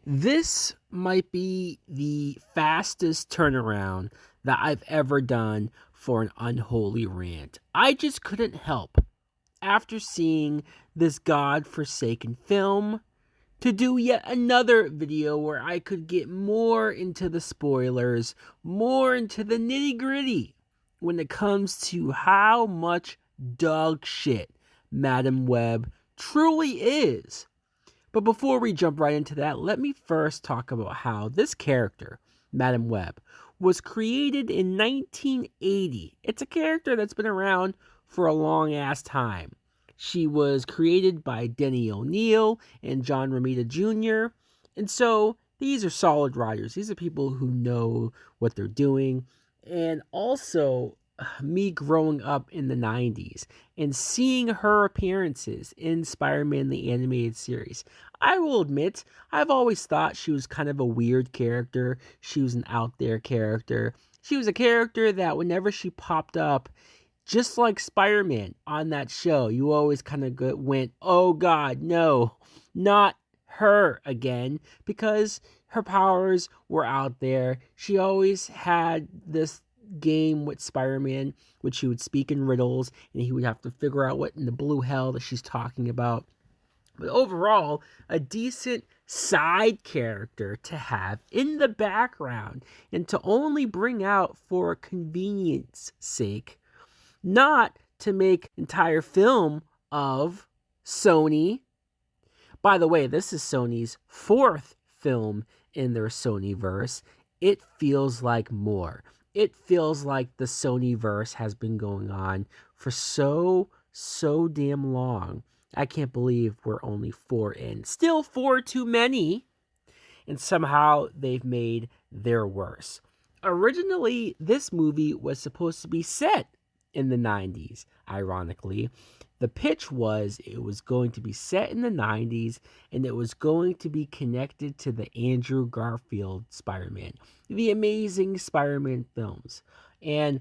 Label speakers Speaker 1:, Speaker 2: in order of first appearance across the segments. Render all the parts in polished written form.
Speaker 1: This might be the fastest turnaround that I've ever done for an unholy rant. I just couldn't help, after seeing this God-forsaken film, to do yet another video where I could get more into the spoilers, more into the nitty-gritty when it comes to how much dog shit Madam Web truly is. But before we jump right into that, let me first talk about how this character, Madam Web, was created in 1980. It's a character that's been around for a long ass time. She was created by Denny O'Neil and John Romita Jr. And so these are solid writers. These are people who know what they're doing. And also, me growing up in the 90s and seeing her appearances in Spider-Man the Animated Series, I will admit, I've always thought she was kind of a weird character. She was an out there character. She was a character that whenever she popped up, just like Spider-Man on that show, you always kind of went, oh God, no, not her again, because her powers were out there. She always had this game with Spider-Man, which he would speak in riddles, and he would have to figure out what in the blue hell that she's talking about. But overall, a decent side character to have in the background and to only bring out for convenience sake, not to make entire film of Sony. By the way, this is Sony's fourth film in their Sony Verse. It feels like more. It feels like the Sony Verse has been going on for so damn long. I can't believe we're only 4 in. Still 4 too many. And somehow they've made their worse. Originally, this movie was supposed to be set in the 90s, ironically. The pitch was it was going to be set in the 90s and it was going to be connected to the Andrew Garfield Spider-Man, the Amazing Spider-Man films. And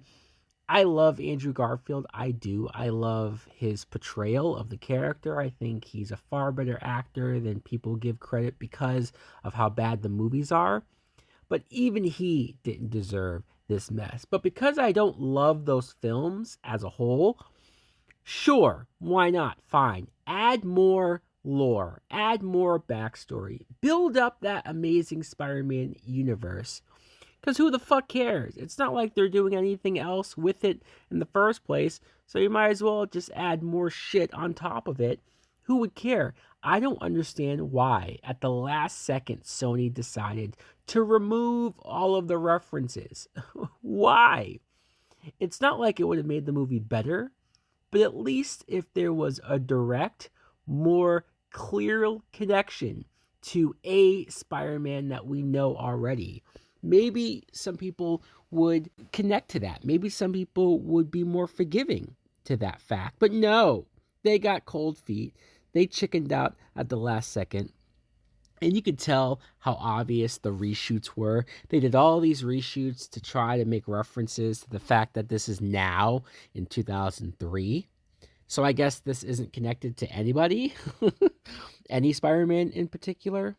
Speaker 1: I love Andrew Garfield. I do. I love his portrayal of the character. I think he's a far better actor than people give credit because of how bad the movies are. But even he didn't deserve this mess. But because I don't love those films as a whole, sure, why not? Fine. Add more lore. Add more backstory. Build up that Amazing Spider-Man universe. Because who the fuck cares? It's not like they're doing anything else with it in the first place, so you might as well just add more shit on top of it. Who would care? I don't understand why, at the last second, Sony decided to remove all of the references. Why? It's not like it would have made the movie better, but at least if there was a direct, more clear connection to a Spider-Man that we know already, maybe some people would connect to that. Maybe some people would be more forgiving to that fact. But no, they got cold feet. They chickened out at the last second. And you could tell how obvious the reshoots were. They did all these reshoots to try to make references to the fact that this is now in 2003. So I guess this isn't connected to anybody. Any Spider-Man in particular.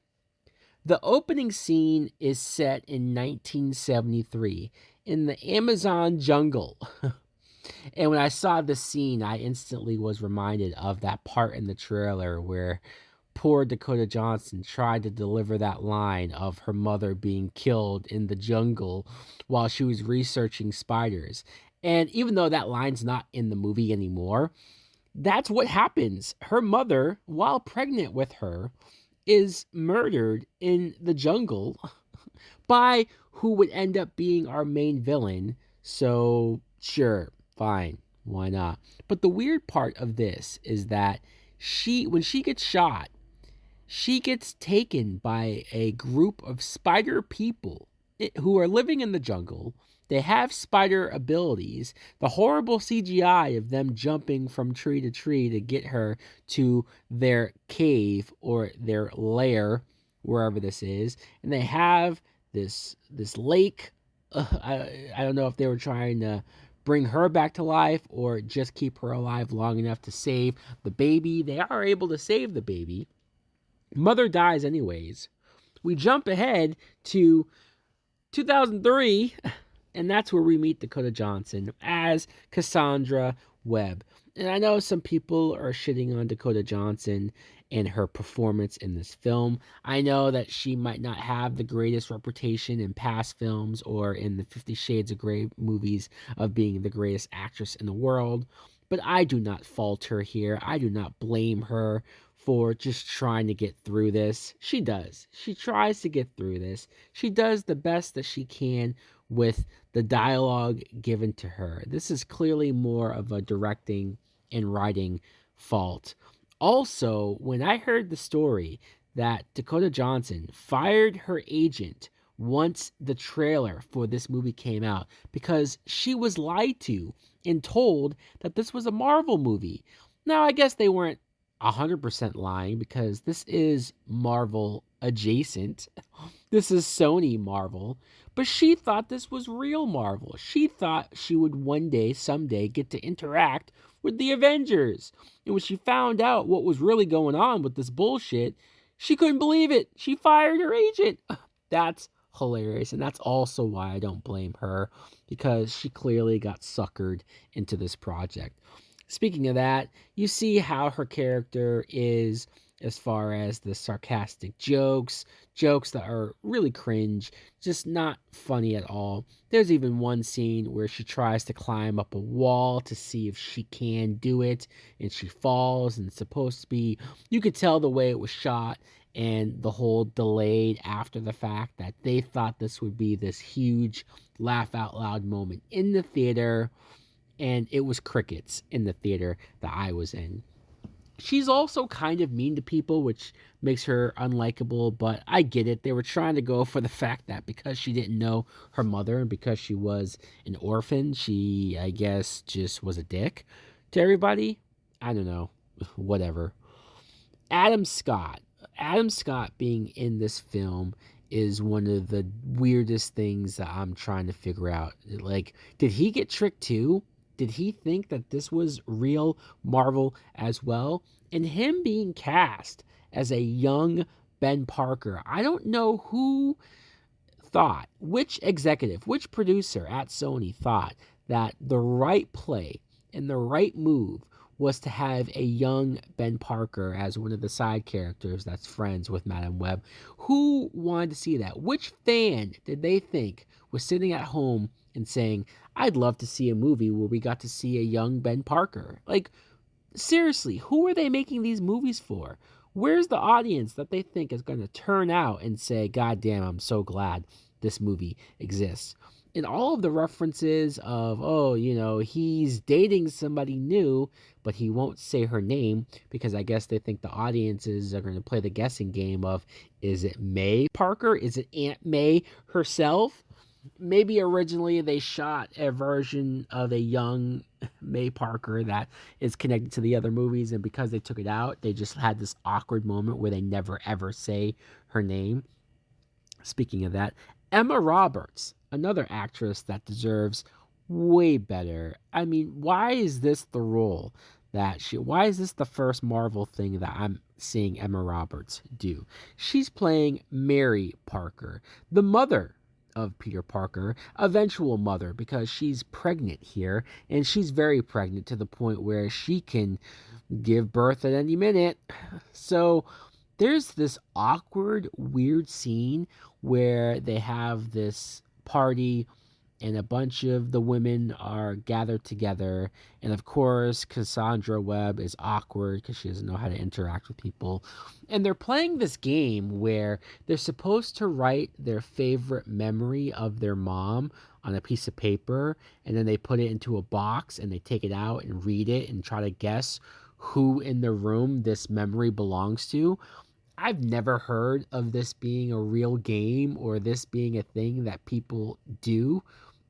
Speaker 1: The opening scene is set in 1973 in the Amazon jungle. And when I saw this scene, I instantly was reminded of that part in the trailer where poor Dakota Johnson tried to deliver that line of her mother being killed in the jungle while she was researching spiders. And even though that line's not in the movie anymore, that's what happens. Her mother, while pregnant with her, is murdered in the jungle by who would end up being our main villain. So, sure, fine, why not? But the weird part of this is that when she gets shot, she gets taken by a group of spider people who are living in the jungle. They have spider abilities. The horrible CGI of them jumping from tree to tree to get her to their cave or their lair, wherever this is. And they have this lake. I don't know if they were trying to bring her back to life or just keep her alive long enough to save the baby. They are able to save the baby. Mother dies anyways. we jump ahead to 2003, and that's where we meet Dakota Johnson as Cassandra Web. And I know some people are shitting on Dakota Johnson and her performance in this film. I know that she might not have the greatest reputation in past films or in the 50 Shades of Grey movies of being the greatest actress in the world, but I do not fault her here. I do not blame her for just trying to get through this. She does. She tries to get through this. She does the best that she can with the dialogue given to her. This is clearly more of a directing and writing fault. Also, when I heard the story that Dakota Johnson fired her agent once the trailer for this movie came out because she was lied to and told that this was a Marvel movie. Now, I guess they weren't 100% lying because this is Marvel adjacent. This is Sony Marvel. But she thought this was real Marvel. She thought she would one day, someday, get to interact with the Avengers. And when she found out what was really going on with this bullshit, she couldn't believe it. She fired her agent. That's hilarious. And that's also why I don't blame her, because she clearly got suckered into this project. Speaking of that, you see how her character is as far as the sarcastic jokes that are really cringe, just not funny at all. There's even one scene where she tries to climb up a wall to see if she can do it, and she falls, and it's supposed to be, you could tell the way it was shot and the whole delayed after the fact that they thought this would be this huge laugh out loud moment in the theater, and it was crickets in the theater that I was in. She's also kind of mean to people, which makes her unlikable, but I get it. They were trying to go for the fact that because she didn't know her mother and because she was an orphan, she, I guess, just was a dick to everybody. I don't know. Whatever. Adam Scott being in this film is one of the weirdest things that I'm trying to figure out. Like, did he get tricked too? Did he think that this was real Marvel as well? And him being cast as a young Ben Parker, I don't know who thought, which executive, which producer at Sony thought that the right play and the right move was to have a young Ben Parker as one of the side characters that's friends with Madame Web. Who wanted to see that? Which fan did they think was sitting at home and saying, I'd love to see a movie where we got to see a young Ben Parker? Like, seriously, who are they making these movies for? Where's the audience that they think is going to turn out and say, God damn, I'm so glad this movie exists? And all of the references of, oh, you know, he's dating somebody new, but he won't say her name because I guess they think the audiences are going to play the guessing game of, is it May Parker? Is it Aunt May herself? Maybe originally they shot a version of a young May Parker that is connected to the other movies, and because they took it out, they just had this awkward moment where they never ever say her name. Speaking of that, Emma Roberts, another actress that deserves way better. I mean, why is this the role that why is this the first Marvel thing that I'm seeing Emma Roberts do? She's playing Mary Parker, the mother of Peter Parker, eventual mother, because she's pregnant here, and she's very pregnant to the point where she can give birth at any minute. So there's this awkward, weird scene where they have this party and a bunch of the women are gathered together, and of course Cassandra Web is awkward because she doesn't know how to interact with people, and they're playing this game where they're supposed to write their favorite memory of their mom on a piece of paper, and then they put it into a box and they take it out and read it and try to guess who in the room this memory belongs to. I've never heard of this being a real game or this being a thing that people do.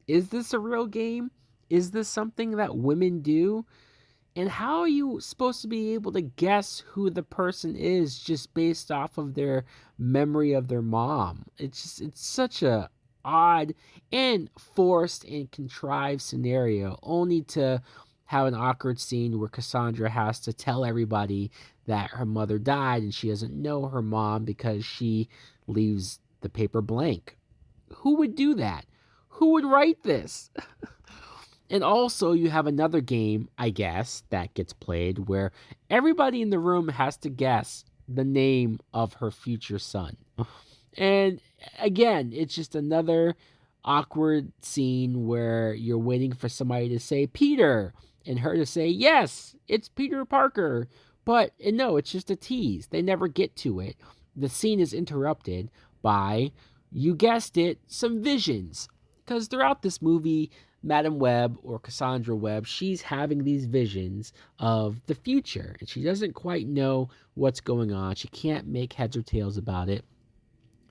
Speaker 1: Is this a real game? Is this something that women do? And how are you supposed to be able to guess who the person is just based off of their memory of their mom? It's such a odd and forced and contrived scenario, only to have an awkward scene where Cassandra has to tell everybody that her mother died and she doesn't know her mom because she leaves the paper blank. Who would do that? Who would write this? And also, you have another game, I guess, that gets played where everybody in the room has to guess the name of her future son. And again, it's just another awkward scene where you're waiting for somebody to say Peter and her to say, yes, it's Peter Parker. But no, it's just a tease. They never get to it. The scene is interrupted by, you guessed it, some visions. Because throughout this movie, Madam Web or Cassandra Web, she's having these visions of the future. And she doesn't quite know what's going on. She can't make heads or tails about it.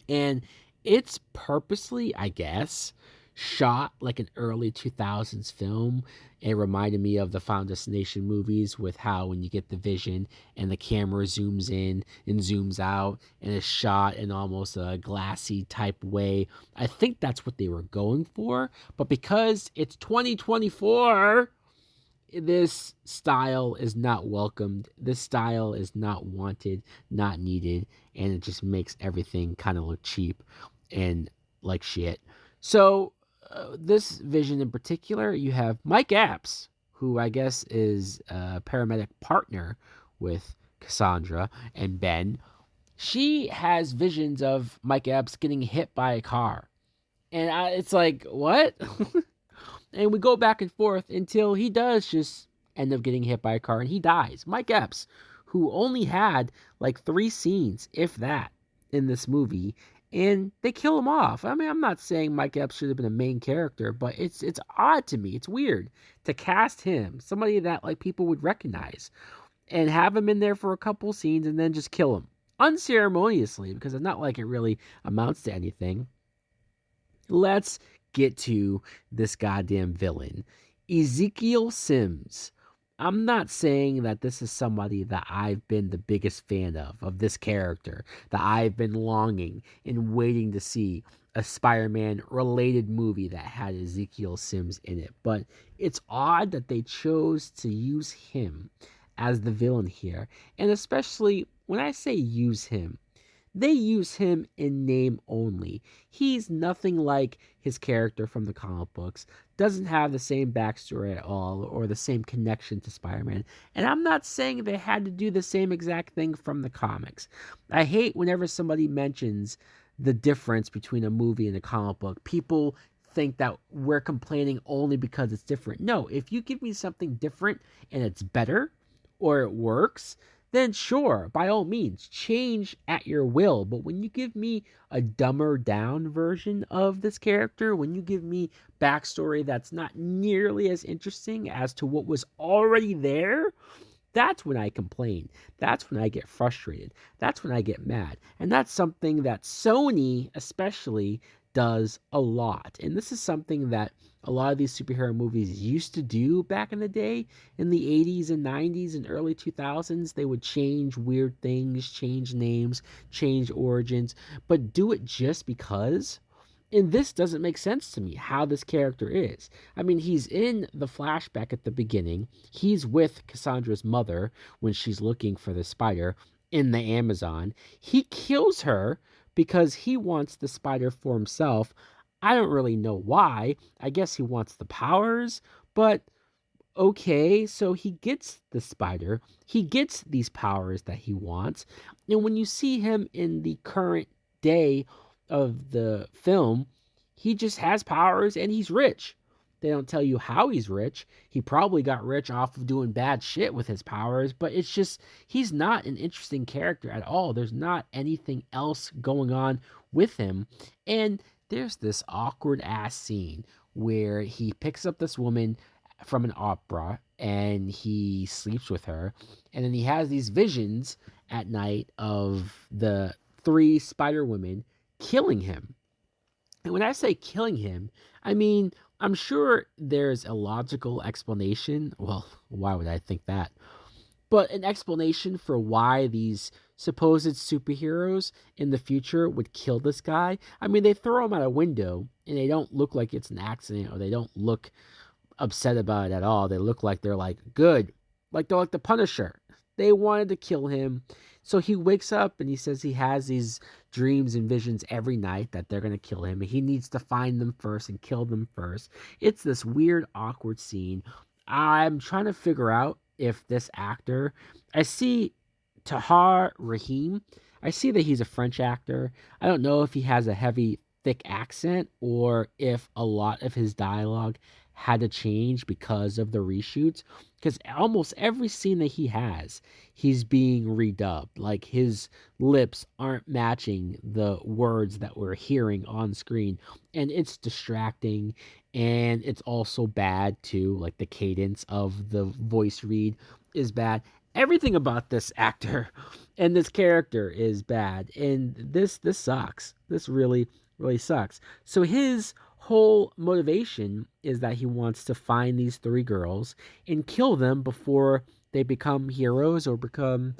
Speaker 1: And it's purposely, I guess, shot like an early 2000s film. It reminded me of the Final Destination movies with how when you get the vision and the camera zooms in and zooms out and is shot in almost a glassy type way. I think that's what they were going for. But because it's 2024, this style is not welcomed. This style is not wanted, not needed, and it just makes everything kind of look cheap and like shit. So this vision in particular, you have Mike Epps, who I guess is a paramedic partner with Cassandra and Ben. She has visions of Mike Epps getting hit by a car. And it's like, what? And we go back and forth until he does just end up getting hit by a car and he dies. Mike Epps, who only had like 3 scenes, if that, in this movie, and they kill him off. I mean, I'm not saying Mike Epps should have been a main character, but it's odd to me. It's weird to cast him, somebody that like people would recognize, and have him in there for a couple scenes and then just kill him unceremoniously, because it's not like it really amounts to anything. Let's get to this goddamn villain, Ezekiel Sims. I'm not saying that this is somebody that I've been the biggest fan of this character, that I've been longing and waiting to see a Spider-Man related movie that had Ezekiel Sims in it. But it's odd that they chose to use him as the villain here. And especially when I say use him, they use him in name only. He's nothing like his character from the comic books, doesn't have the same backstory at all or the same connection to Spider-Man. And I'm not saying they had to do the same exact thing from the comics. I hate whenever somebody mentions the difference between a movie and a comic book. People think that we're complaining only because it's different. No, if you give me something different and it's better or it works, then sure, by all means, change at your will. But when you give me a dumber down version of this character, when you give me backstory that's not nearly as interesting as to what was already there, that's when I complain. That's when I get frustrated. That's when I get mad. And that's something that Sony especially does a lot. And this is something that a lot of these superhero movies used to do back in the day, in the 80s and 90s and early 2000s. They would change weird things, change names, change origins, but do it just because. And this doesn't make sense to me, how this character is. I mean, he's in the flashback at the beginning. He's with Cassandra's mother when she's looking for the spider in the Amazon. He kills her because he wants the spider for himself. I don't really know why. I guess he wants the powers, but okay, so he gets the spider. He gets these powers that he wants. And when you see him in the current day of the film, he just has powers and he's rich. They don't tell you how he's rich. He probably got rich off of doing bad shit with his powers, but it's just, he's not an interesting character at all. There's not anything else going on with him. And there's this awkward ass scene where he picks up this woman from an opera and he sleeps with her. And then he has these visions at night of the 3 spider women killing him. And when I say killing him, I mean, I'm sure there's a logical explanation. Well, why would I think that? But an explanation for why these supposed superheroes in the future would kill this guy. I mean, they throw him out a window and they don't look like it's an accident, or they don't look upset about it at all. They look like they're like, good. Like they're like the Punisher. They wanted to kill him. So he wakes up and he says he has these dreams and visions every night that they're going to kill him. And he needs to find them first and kill them first. It's this weird, awkward scene. I'm trying to figure out if this actor, I see Tahar Rahim. I see that he's a French actor. I don't know if he has a heavy, thick accent or if a lot of his dialogue had to change because of the reshoots. Because almost every scene that he has, he's being redubbed. Like his lips aren't matching the words that we're hearing on screen. And it's distracting. And it's also bad too. Like the cadence of the voice read is bad. Everything about this actor and this character is bad. And this sucks. This really, really sucks. So his whole motivation is that he wants to find these 3 girls and kill them before they become heroes or become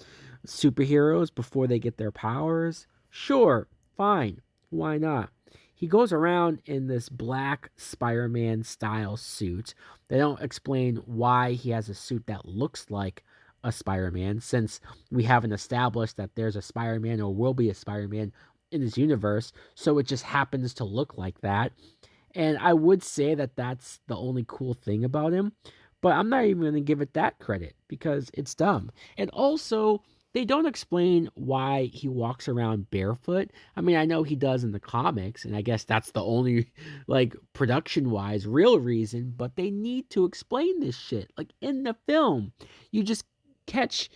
Speaker 1: superheroes, before they get their powers. Sure, fine. Why not? He goes around in this black Spider-Man style suit. They don't explain why he has a suit that looks like a Spider-Man, since we haven't established that there's a Spider-Man or will be a Spider-Man in this universe, so it just happens to look like that. And I would say that that's the only cool thing about him, but I'm not even going to give it that credit because it's dumb. And also, they don't explain why he walks around barefoot. I mean, I know he does in the comics, and I guess that's the only, like, production-wise real reason, but they need to explain this shit. Like, in the film, you just catch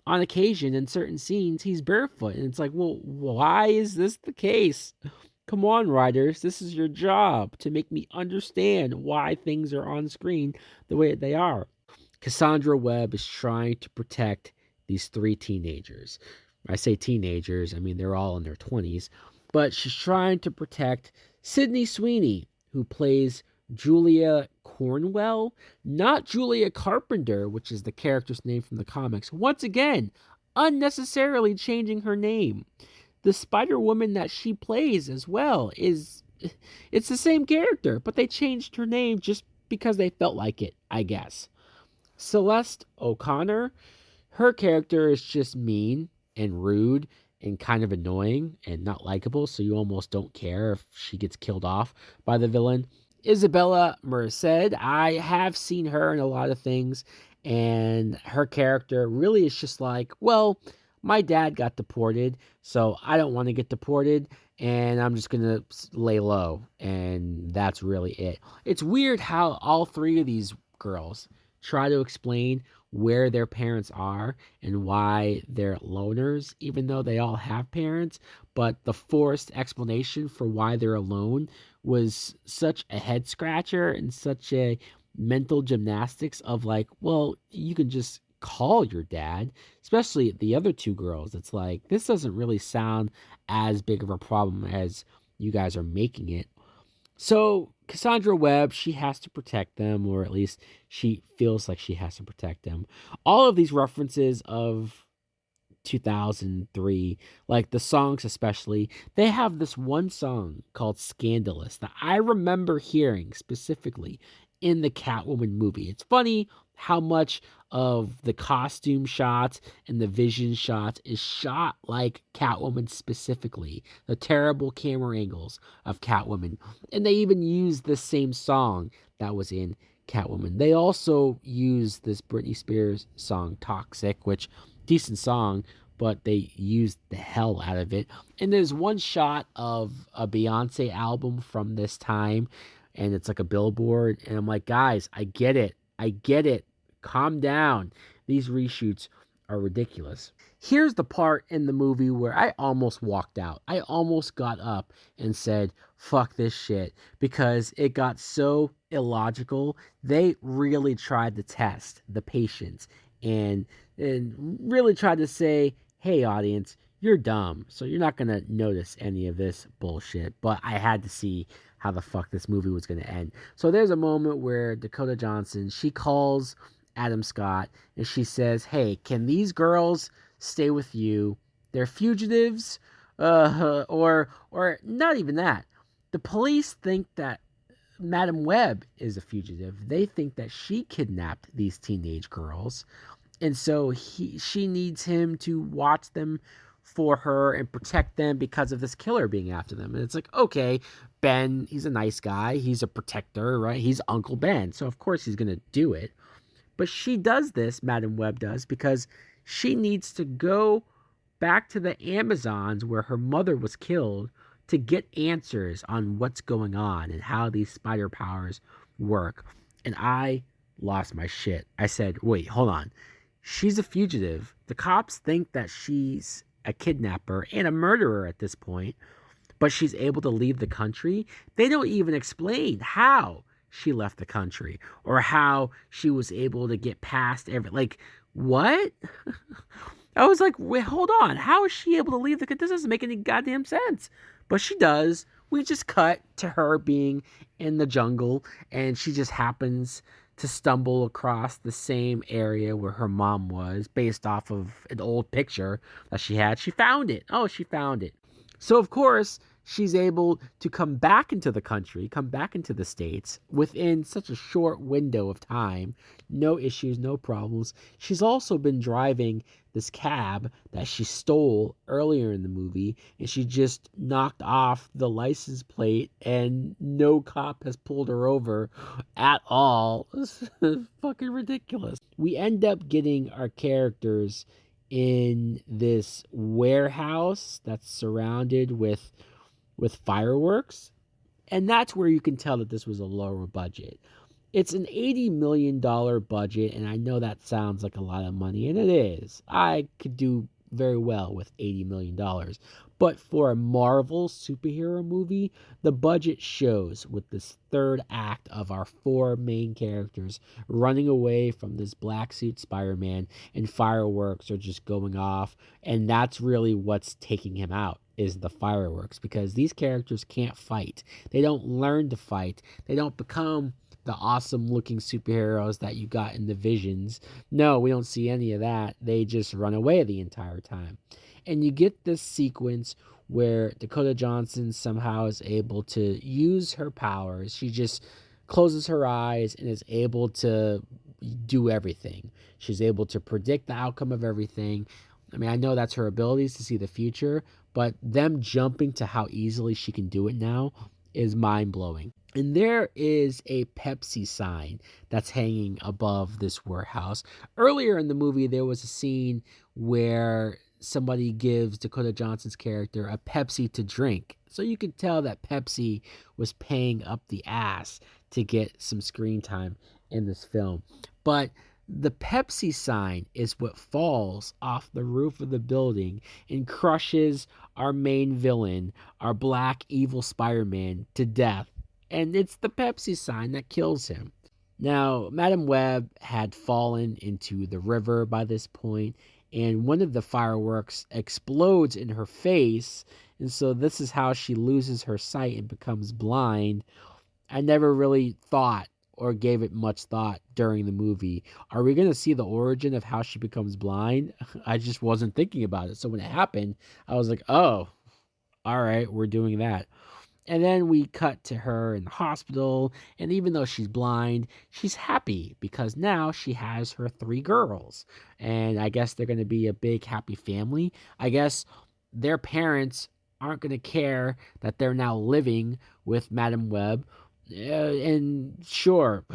Speaker 1: on occasion in certain scenes he's barefoot, and it's like, well, why is this the case? Come on, writers, this is your job, to make me understand why things are on screen the way they are. Cassandra Web is trying to protect these 3 teenagers. I say teenagers, I mean they're all in their 20s, but she's trying to protect Sydney Sweeney, who plays Julia Cornwell, not Julia Carpenter, which is the character's name from the comics. Once again, unnecessarily changing her name. The Spider-Woman that she plays as well it's the same character, but they changed her name just because they felt like it, I guess. Celeste O'Connor, her character is just mean and rude and kind of annoying and not likable, so you almost don't care if she gets killed off by the villain. Isabella Merced, I have seen her in a lot of things, and her character really is just like, well, my dad got deported, so I don't want to get deported, and I'm just going to lay low, and that's really it. It's weird how all 3 of these girls try to explain where their parents are and why they're loners, even though they all have parents. But the forced explanation for why they're alone was such a head scratcher and such a mental gymnastics of like, well, you can just call your dad, especially the other 2 girls. It's like, this doesn't really sound as big of a problem as you guys are making it. So Cassandra Webb, she has to protect them, or at least she feels like she has to protect them. All of these references of 2003, like the songs especially, they have this one song called Scandalous that I remember hearing specifically in the Catwoman movie. It's funny how much of the costume shots and the vision shots is shot like Catwoman specifically. The terrible camera angles of Catwoman. And they even use the same song that was in Catwoman. They also use this Britney Spears song, Toxic, which, decent song, but they used the hell out of it. And there's one shot of a Beyonce album from this time, and it's like a billboard, and I'm like, guys, I get it. Calm down. These reshoots are ridiculous. Here's the part in the movie where I almost walked out. I almost got up and said, fuck this shit, because it got so illogical. They really tried to test the patience and really tried to say, hey, audience, you're dumb, so you're not going to notice any of this bullshit. But I had to see how the fuck this movie was going to end. So there's a moment where Dakota Johnson, she calls Adam Scott and she says, hey, can these girls stay with you? They're fugitives, or not even that. The police think that Madam Web is a fugitive. They think that she kidnapped these teenage girls, and so she needs him to watch them for her and protect them because of this killer being after them. And it's like, okay, Ben, he's a nice guy, he's a protector, right? He's Uncle Ben, so of course he's gonna do it. But she does this, Madam Web does, because she needs to go back to the Amazons where her mother was killed to get answers on what's going on and how these spider powers work. And I lost my shit. I said, wait, hold on. She's a fugitive. The cops think that she's a kidnapper and a murderer at this point, but she's able to leave the country. They don't even explain how she left the country or how she was able to get past like, what? I was like, wait, hold on. How is she able to leave the country? This doesn't make any goddamn sense. But she does. We just cut to her being in the jungle, and she just happens to stumble across the same area where her mom was, based off of an old picture that she had. She found it. Oh, she found it. So, of course, she's able to come back into the country, come back into the States within such a short window of time. No issues, no problems. She's also been driving this cab that she stole earlier in the movie, and she just knocked off the license plate, and no cop has pulled her over at all. This is fucking ridiculous. We end up getting our characters in this warehouse that's surrounded with fireworks, and that's where you can tell that this was a lower budget. It's an $80 million budget, and I know that sounds like a lot of money, and it is. I could do very well with $80 million. But for a Marvel superhero movie, the budget shows with this third act of our four main characters running away from this black suit Spider-Man, and fireworks are just going off, and that's really what's taking him out, is the fireworks, because these characters can't fight. They don't learn to fight. They don't become the awesome looking superheroes that you got in the Visions. No, we don't see any of that. They just run away the entire time. And you get this sequence where Dakota Johnson somehow is able to use her powers. She just closes her eyes and is able to do everything. She's able to predict the outcome of everything. I mean, I know that's her abilities to see the future, but them jumping to how easily she can do it now is mind-blowing. And there is a Pepsi sign that's hanging above this warehouse. Earlier in the movie, there was a scene where somebody gives Dakota Johnson's character a Pepsi to drink. So you could tell that Pepsi was paying up the ass to get some screen time in this film. But the Pepsi sign is what falls off the roof of the building and crushes our main villain, our black evil Spider-Man, to death. And it's the Pepsi sign that kills him. Now, Madam Web had fallen into the river by this point, and one of the fireworks explodes in her face, and so this is how she loses her sight and becomes blind. I never really thought or gave it much thought during the movie. Are we going to see the origin of how she becomes blind? I just wasn't thinking about it. So when it happened, I was like, oh, all right, we're doing that. And then we cut to her in the hospital, and even though she's blind, she's happy because now she has her 3 girls. And I guess they're going to be a big happy family. I guess their parents aren't going to care that they're now living with Madam Web. And sure,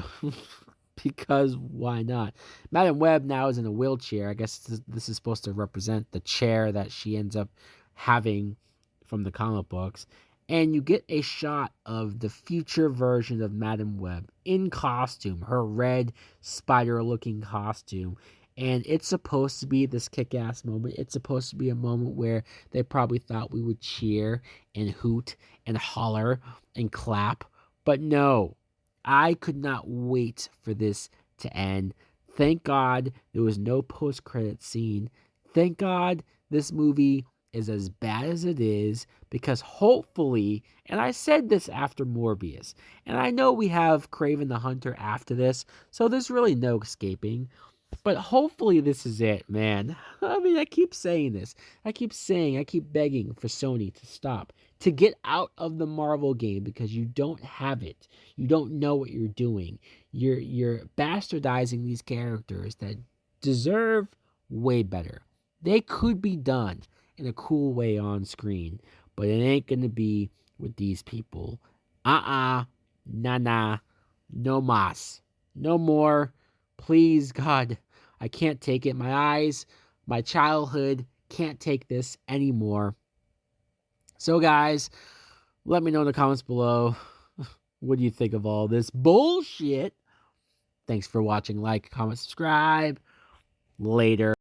Speaker 1: because why not? Madam Web now is in a wheelchair. I guess this is supposed to represent the chair that she ends up having from the comic books. And you get a shot of the future version of Madam Web in costume, her red spider-looking costume. And it's supposed to be this kick-ass moment. It's supposed to be a moment where they probably thought we would cheer and hoot and holler and clap. But no, I could not wait for this to end. Thank God there was no post-credit scene. Thank God this movie is as bad as it is, because hopefully, and I said this after Morbius, and I know we have Kraven the Hunter after this, so there's really no escaping, But hopefully this is it, man. I mean, I keep saying this. I keep begging for Sony to stop, to get out of the Marvel game because you don't have it. You don't know what you're doing. You're bastardizing these characters that deserve way better. They could be done in a cool way on screen, but it ain't gonna be with these people. Nah, no mas, no more. Please, God, I can't take it. My eyes, my childhood can't take this anymore. So, guys, let me know in the comments below. What do you think of all this bullshit? Thanks for watching. Like, comment, subscribe. Later.